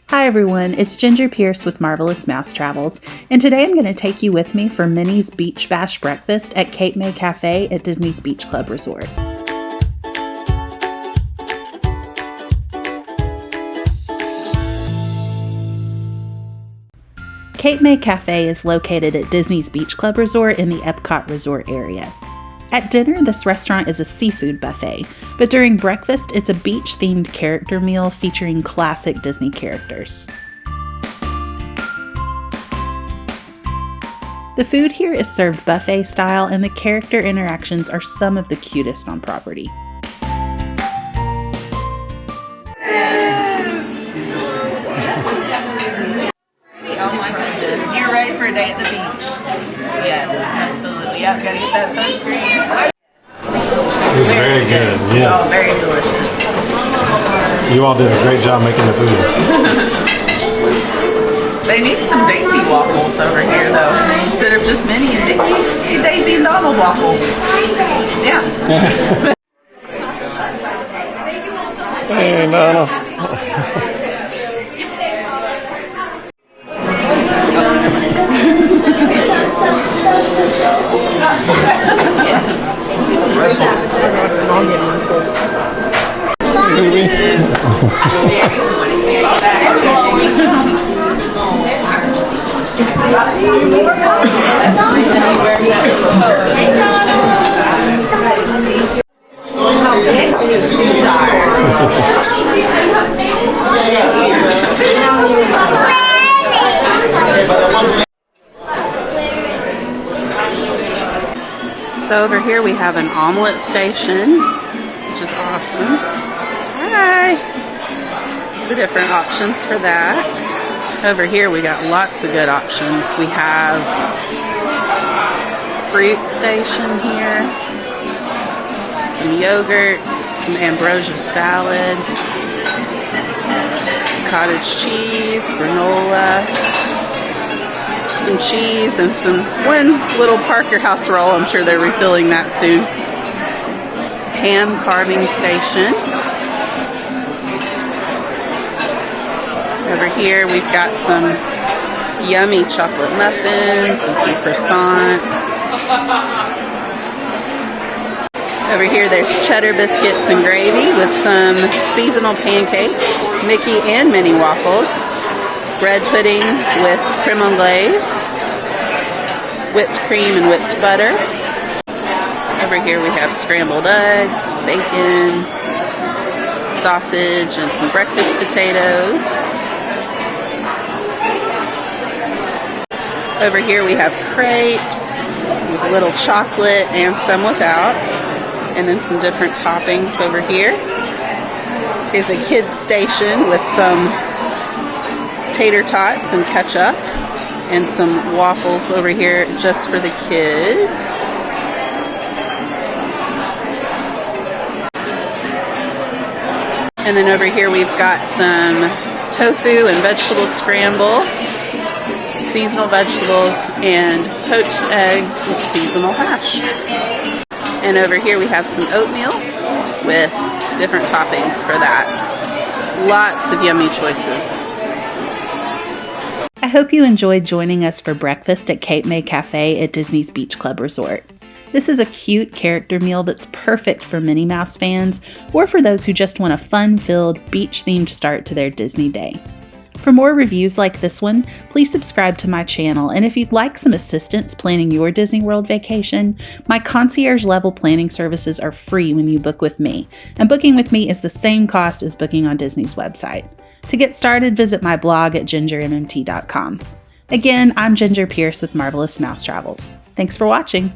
Hi everyone, it's Ginger Pierce with Marvelous Mouse Travels, and today I'm going to take you with me for Minnie's Beach Bash breakfast at Cape May Cafe at Disney's Beach Club Resort. Cape May Cafe is located at Disney's Beach Club Resort in the Epcot Resort area. At dinner, this restaurant is a seafood buffet, but during breakfast, it's a beach-themed character meal featuring classic Disney characters. The food here is served buffet style, and the character interactions are some of the cutest on property. Oh my goodness. You're ready for a day at the beach. Yes, absolutely. Yep, gotta get that sunscreen. It was very good, yes. Oh, very delicious. You all did a great job making the food. They need some Daisy waffles over here though. Instead of just Minnie and Mickey, need Daisy and Donald waffles. Yeah. Hey, Donald. So over here we have an omelet station, which is awesome. Hi! Just the different options for that. Over here we got lots of good options. We have fruit station here, some yogurts, some ambrosia salad, cottage cheese, granola, some cheese, and one little Parker House roll. I'm sure they're refilling that soon. Ham carving station. Over here we've got some yummy chocolate muffins and some croissants. Over here there's cheddar biscuits and gravy with some seasonal pancakes, Mickey and Minnie waffles, bread pudding with creme anglaise, whipped cream and whipped butter. Over here we have scrambled eggs, bacon, sausage, and some breakfast potatoes. Over here we have crepes with a little chocolate and some without, and then some different toppings over here. Here's a kids station with some tater tots and ketchup, and some waffles over here just for the kids. And then over here we've got some tofu and vegetable scramble, seasonal vegetables, and poached eggs with seasonal hash. And over here we have some oatmeal with different toppings for that. Lots of yummy choices. I hope you enjoyed joining us for breakfast at Cape May Cafe at Disney's Beach Club Resort. This is a cute character meal that's perfect for Minnie Mouse fans or for those who just want a fun-filled, beach-themed start to their Disney day. For more reviews like this one, please subscribe to my channel, and if you'd like some assistance planning your Disney World vacation, my concierge-level planning services are free when you book with me, and booking with me is the same cost as booking on Disney's website. To get started, visit my blog at GingerMMT.com. Again, I'm Ginger Pierce with Marvelous Mouse Travels. Thanks for watching.